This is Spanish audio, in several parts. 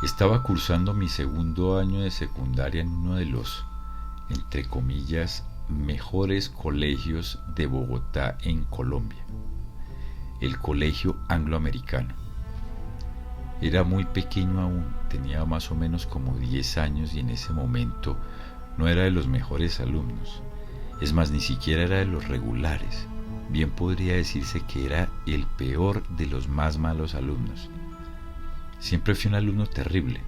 Estaba cursando mi segundo año de secundaria en uno de los, entre comillas, mejores colegios de Bogotá en Colombia, el Colegio Angloamericano. Era muy pequeño aún, tenía más o menos como 10 años y en ese momento no era de los mejores alumnos. Es más, ni siquiera era de los regulares. Bien podría decirse que era el peor de los más malos alumnos. Siempre fui un alumno terrible,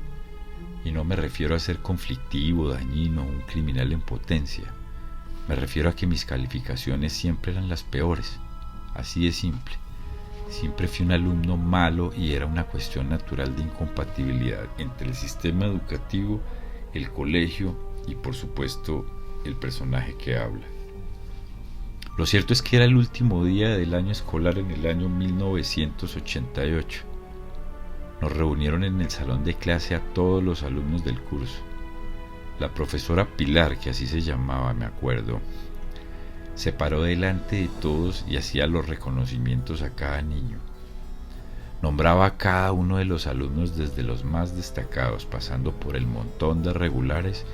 y no me refiero a ser conflictivo, dañino o un criminal en potencia. Me refiero a que mis calificaciones siempre eran las peores, así de simple. Siempre fui un alumno malo y era una cuestión natural de incompatibilidad entre el sistema educativo, el colegio y por supuesto el personaje que habla. Lo cierto es que era el último día del año escolar en el año 1988. Nos reunieron en el salón de clase a todos los alumnos del curso. La profesora Pilar, que así se llamaba, me acuerdo, se paró delante de todos y hacía los reconocimientos a cada niño. Nombraba a cada uno de los alumnos desde los más destacados, pasando por el montón de regulares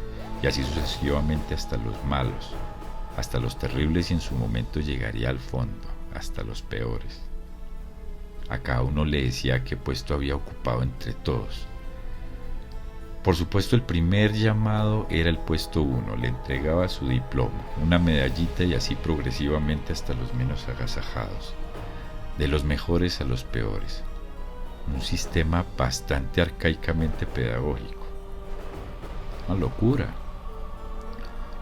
y así sucesivamente hasta los malos, hasta los terribles y en su momento llegaría al fondo, hasta los peores. A cada uno le decía qué puesto había ocupado entre todos. Por supuesto, el primer llamado era el puesto 1, le entregaba su diploma, una medallita y así progresivamente hasta los menos agasajados, de los mejores a los peores. Un sistema bastante arcaicamente pedagógico. Una locura.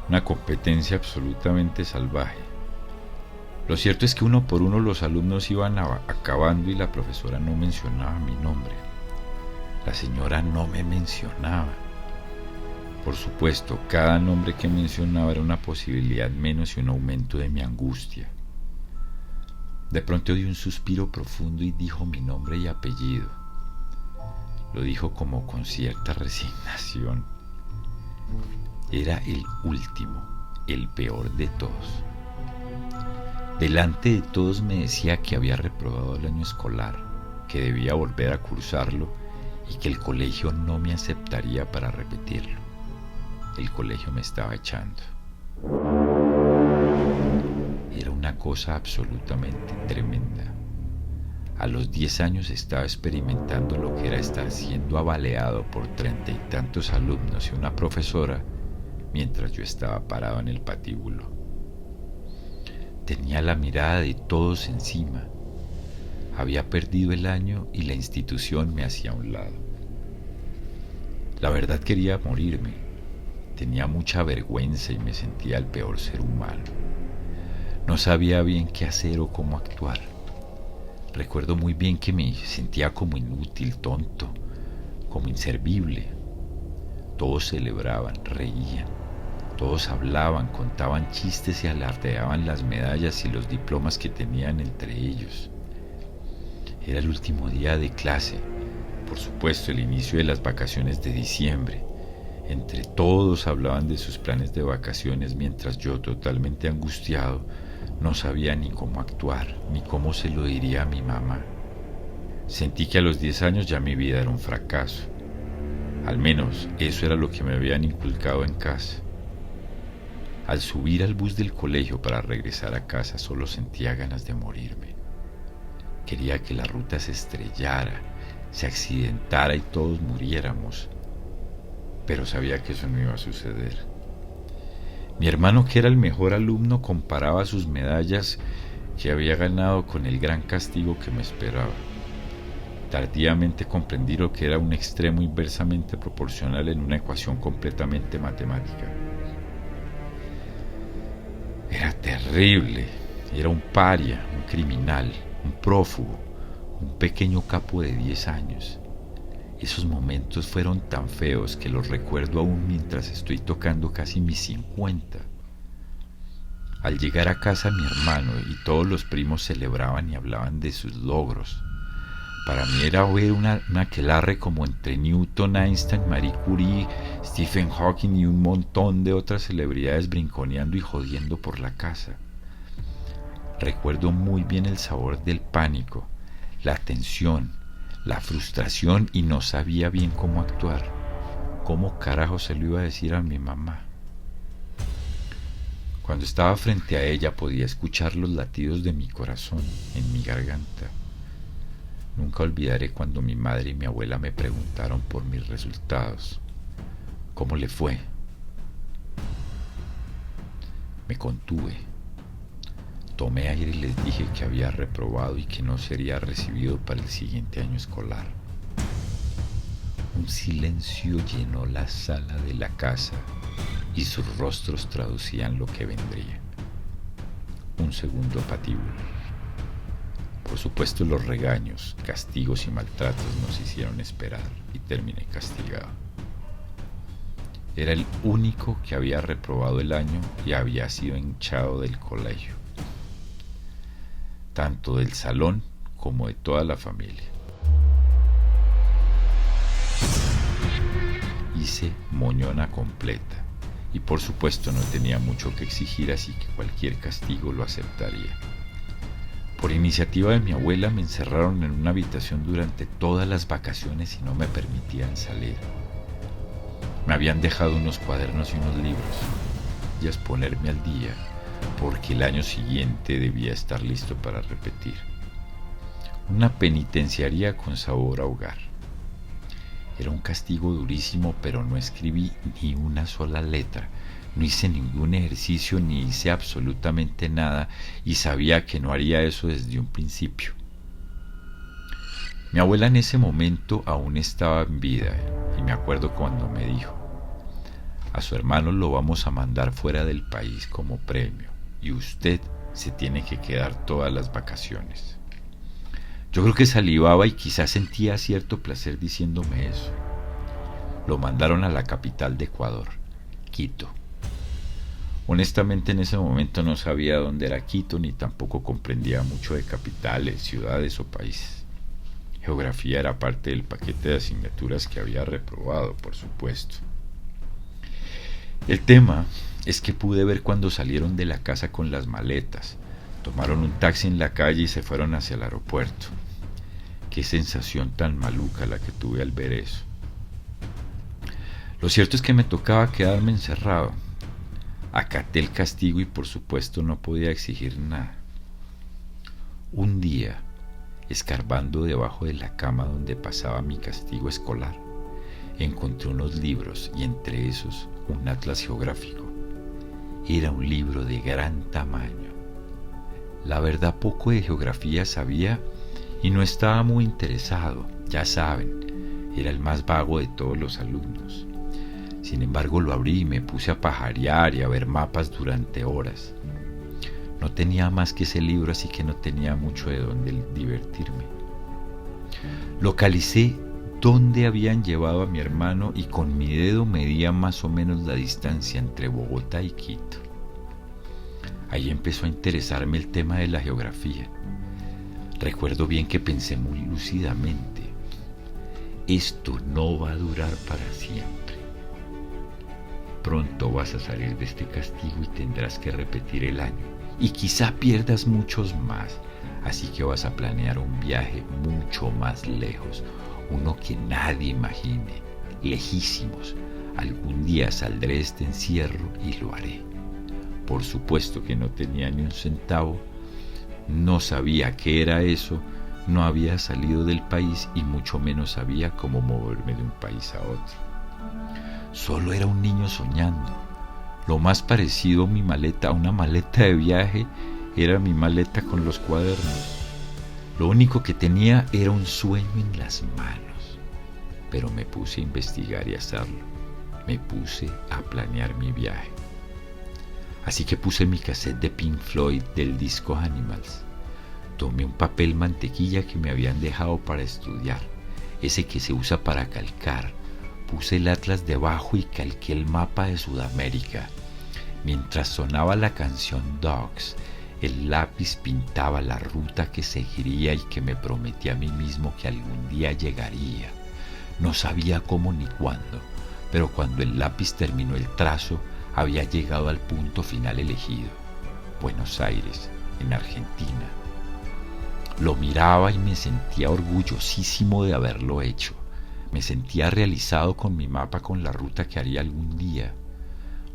Una competencia absolutamente salvaje. Lo cierto es que uno por uno los alumnos iban acabando y la profesora no mencionaba mi nombre. La señora no me mencionaba. Por supuesto, cada nombre que mencionaba era una posibilidad menos y un aumento de mi angustia. De pronto dio un suspiro profundo y dijo mi nombre y apellido. Lo dijo como con cierta resignación. Era el último, el peor de todos. Delante de todos me decía que había reprobado el año escolar, que debía volver a cursarlo y que el colegio no me aceptaría para repetirlo. El colegio me estaba echando. Era una cosa absolutamente tremenda. A los 10 años estaba experimentando lo que era estar siendo avaleado por 30 y tantos alumnos y una profesora mientras yo estaba parado en el patíbulo. Tenía la mirada de todos encima. Había perdido el año y la institución me hacía a un lado. La verdad quería morirme. Tenía mucha vergüenza y me sentía el peor ser humano. No sabía bien qué hacer o cómo actuar. Recuerdo muy bien que me sentía como inútil, tonto, como inservible. Todos celebraban, reían. Todos hablaban, contaban chistes y alardeaban las medallas y los diplomas que tenían entre ellos. Era el último día de clase, por supuesto el inicio de las vacaciones de diciembre. Entre todos hablaban de sus planes de vacaciones mientras yo, totalmente angustiado, no sabía ni cómo actuar, ni cómo se lo diría a mi mamá. Sentí que a los 10 años ya mi vida era un fracaso. Al menos eso era lo que me habían inculcado en casa. Al subir al bus del colegio para regresar a casa solo sentía ganas de morirme. Quería que la ruta se estrellara, se accidentara y todos muriéramos. Pero sabía que eso no iba a suceder. Mi hermano, que era el mejor alumno, comparaba sus medallas que había ganado con el gran castigo que me esperaba. Tardíamente comprendí lo que era un extremo inversamente proporcional en una ecuación completamente matemática. Era terrible, era un paria, un criminal, un prófugo, un pequeño capo de 10 años. Esos momentos fueron tan feos que los recuerdo aún mientras estoy tocando casi mis 50. Al llegar a casa mi hermano y todos los primos celebraban y hablaban de sus logros. Para mí era ver una aquelarre como entre Newton, Einstein, Marie Curie, Stephen Hawking y un montón de otras celebridades brinconeando y jodiendo por la casa. Recuerdo muy bien el sabor del pánico, la tensión, la frustración y no sabía bien cómo actuar. ¿Cómo carajo se lo iba a decir a mi mamá? Cuando estaba frente a ella podía escuchar los latidos de mi corazón en mi garganta. Nunca olvidaré cuando mi madre y mi abuela me preguntaron por mis resultados. ¿Cómo le fue? Me contuve. Tomé aire y les dije que había reprobado y que no sería recibido para el siguiente año escolar. Un silencio llenó la sala de la casa y sus rostros traducían lo que vendría. Un segundo patíbulo. Por supuesto, los regaños, castigos y maltratos nos hicieron esperar y terminé castigado. Era el único que había reprobado el año y había sido echado del colegio, tanto del salón como de toda la familia. Hice moñona completa y por supuesto no tenía mucho que exigir, así que cualquier castigo lo aceptaría. Por iniciativa de mi abuela me encerraron en una habitación durante todas las vacaciones y no me permitían salir. Me habían dejado unos cuadernos y unos libros y a ponerme al día porque el año siguiente debía estar listo para repetir. Una penitenciaría con sabor a hogar. Era un castigo durísimo, pero no escribí ni una sola letra. No hice ningún ejercicio ni hice absolutamente nada y sabía que no haría eso desde un principio. Mi abuela en ese momento aún estaba en vida y me acuerdo cuando me dijo: a su hermano lo vamos a mandar fuera del país como premio y usted se tiene que quedar todas las vacaciones. Yo creo que salivaba y quizás sentía cierto placer diciéndome eso. Lo mandaron a la capital de Ecuador, Quito. Honestamente en ese momento no sabía dónde era Quito ni tampoco comprendía mucho de capitales, ciudades o países. Geografía era parte del paquete de asignaturas que había reprobado, por supuesto. El tema es que pude ver cuando salieron de la casa con las maletas, tomaron un taxi en la calle y se fueron hacia el aeropuerto. Qué sensación tan maluca la que tuve al ver eso. Lo cierto es que me tocaba quedarme encerrado. Acaté el castigo y por supuesto no podía exigir nada. Un día, escarbando debajo de la cama donde pasaba mi castigo escolar, encontré unos libros y entre esos un atlas geográfico. Era un libro de gran tamaño. La verdad, poco de geografía sabía y no estaba muy interesado, ya saben, era el más vago de todos los alumnos. Sin embargo, lo abrí y me puse a pajarear y a ver mapas durante horas. No tenía más que ese libro, así que no tenía mucho de dónde divertirme. Localicé dónde habían llevado a mi hermano y con mi dedo medía más o menos la distancia entre Bogotá y Quito. Ahí empezó a interesarme el tema de la geografía. Recuerdo bien que pensé muy lúcidamente: esto no va a durar para siempre. Pronto vas a salir de este castigo y tendrás que repetir el año. Y quizá pierdas muchos más. Así que vas a planear un viaje mucho más lejos. Uno que nadie imagine. Lejísimos. Algún día saldré de este encierro y lo haré. Por supuesto que no tenía ni un centavo. No sabía qué era eso. No había salido del país y mucho menos sabía cómo moverme de un país a otro. Solo era un niño soñando. Lo más parecido a mi maleta, a una maleta de viaje, era mi maleta con los cuadernos. Lo único que tenía era un sueño en las manos. Pero me puse a investigar y a hacerlo. Me puse a planear mi viaje. Así que puse mi cassette de Pink Floyd del disco Animals. Tomé un papel mantequilla que me habían dejado para estudiar, ese que se usa para calcar. Puse el atlas debajo y calqué el mapa de Sudamérica. Mientras sonaba la canción Dogs, el lápiz pintaba la ruta que seguiría y que me prometí a mí mismo que algún día llegaría. No sabía cómo ni cuándo, pero cuando el lápiz terminó el trazo, había llegado al punto final elegido: Buenos Aires, en Argentina. Lo miraba y me sentía orgullosísimo de haberlo hecho. Me sentía realizado con mi mapa, con la ruta que haría algún día.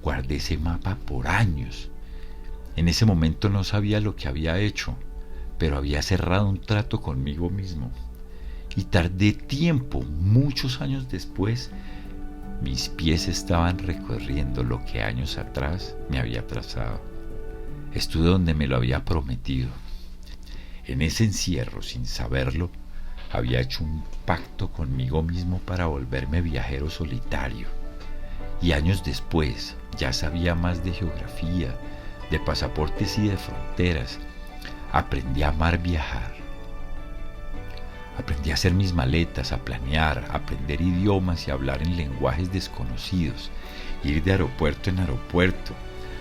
Guardé ese mapa por años. En ese momento no sabía lo que había hecho, pero había cerrado un trato conmigo mismo. Y tardé tiempo, muchos años después, mis pies estaban recorriendo lo que años atrás me había trazado. Estuve donde me lo había prometido. En ese encierro, sin saberlo, había hecho un pacto conmigo mismo para volverme viajero solitario. Y años después ya sabía más de geografía, de pasaportes y de fronteras. Aprendí a amar viajar. Aprendí a hacer mis maletas, a planear, a aprender idiomas y a hablar en lenguajes desconocidos, ir de aeropuerto en aeropuerto,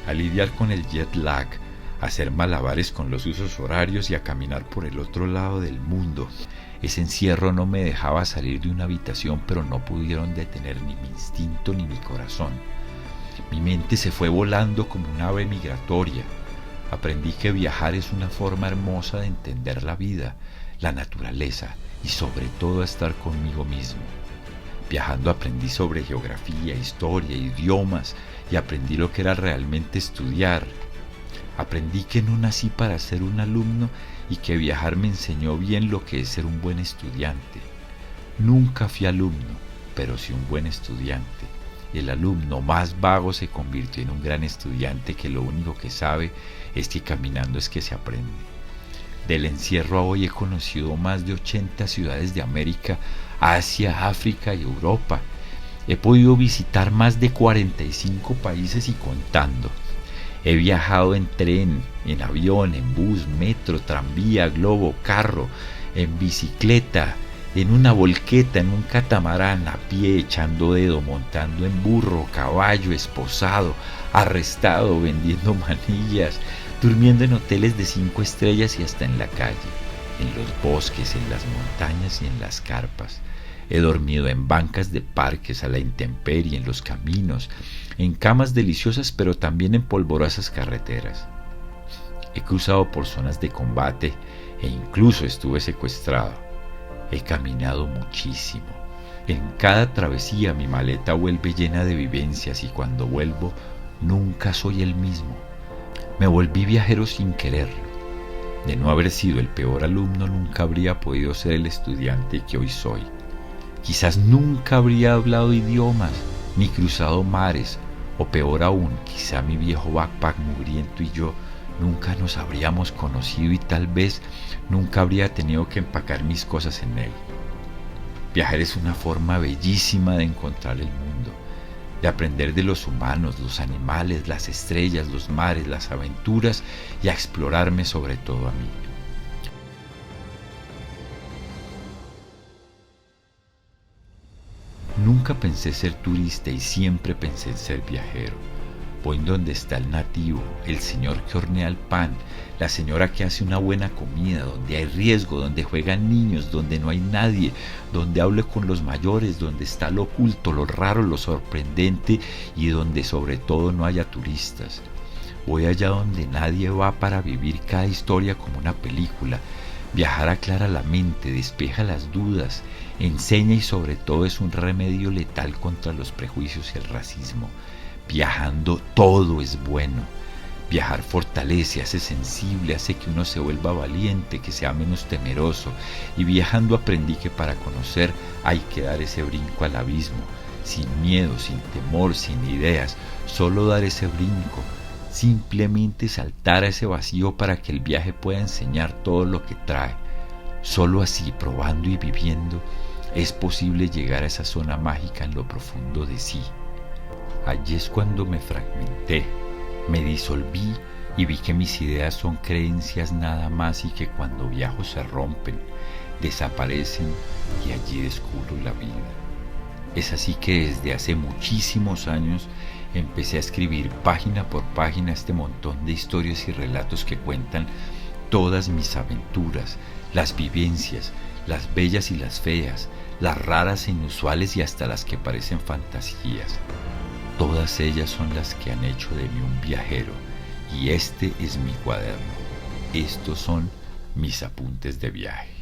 a lidiar con el jet lag, a hacer malabares con los usos horarios y a caminar por el otro lado del mundo. Ese encierro no me dejaba salir de una habitación, pero no pudieron detener ni mi instinto ni mi corazón. Mi mente se fue volando como un ave migratoria. Aprendí que viajar es una forma hermosa de entender la vida, la naturaleza y sobre todo a estar conmigo mismo. Viajando aprendí sobre geografía, historia, idiomas y aprendí lo que era realmente estudiar. Aprendí que no nací para ser un alumno y que viajar me enseñó bien lo que es ser un buen estudiante. Nunca fui alumno, pero sí un buen estudiante. El alumno más vago se convirtió en un gran estudiante que lo único que sabe es que caminando es que se aprende. Del encierro a hoy he conocido más de 80 ciudades de América, Asia, África y Europa. He podido visitar más de 45 países y contando. He viajado en tren, en avión, en bus, metro, tranvía, globo, carro, en bicicleta, en una volqueta, en un catamarán, a pie, echando dedo, montando en burro, caballo, esposado, arrestado, vendiendo manillas, durmiendo en hoteles de 5 estrellas y hasta en la calle, en los bosques, en las montañas y en las carpas. He dormido en bancas de parques, a la intemperie, en los caminos, en camas deliciosas, pero también en polvorosas carreteras. He cruzado por zonas de combate e incluso estuve secuestrado. He caminado muchísimo. En cada travesía mi maleta vuelve llena de vivencias y cuando vuelvo nunca soy el mismo. Me volví viajero sin quererlo. De no haber sido el peor alumno, nunca habría podido ser el estudiante que hoy soy. Quizás nunca habría hablado idiomas, ni cruzado mares, o peor aún, quizá mi viejo backpack mugriento y yo nunca nos habríamos conocido y tal vez nunca habría tenido que empacar mis cosas en él. Viajar es una forma bellísima de encontrar el mundo, de aprender de los humanos, los animales, las estrellas, los mares, las aventuras y a explorarme sobre todo a mí. Nunca pensé ser turista y siempre pensé en ser viajero. Voy donde está el nativo, el señor que hornea el pan, la señora que hace una buena comida, donde hay riesgo, donde juegan niños, donde no hay nadie, donde hablo con los mayores, donde está lo oculto, lo raro, lo sorprendente y donde sobre todo no haya turistas. Voy allá donde nadie va para vivir cada historia como una película. Viajar aclara la mente, despeja las dudas, enseña y sobre todo es un remedio letal contra los prejuicios y el racismo. Viajando todo es bueno. Viajar fortalece, hace sensible, hace que uno se vuelva valiente, que sea menos temeroso. Y viajando aprendí que para conocer hay que dar ese brinco al abismo, sin miedo, sin temor, sin ideas, solo dar ese brinco. Simplemente saltar a ese vacío para que el viaje pueda enseñar todo lo que trae. Solo así, probando y viviendo, es posible llegar a esa zona mágica en lo profundo de sí. Allí es cuando me fragmenté, me disolví y vi que mis ideas son creencias nada más y que cuando viajo se rompen, desaparecen y allí descubro la vida. Es así que desde hace muchísimos años empecé a escribir página por página este montón de historias y relatos que cuentan todas mis aventuras, las vivencias, las bellas y las feas, las raras e inusuales y hasta las que parecen fantasías. Todas ellas son las que han hecho de mí un viajero y este es mi cuaderno. Estos son mis apuntes de viaje.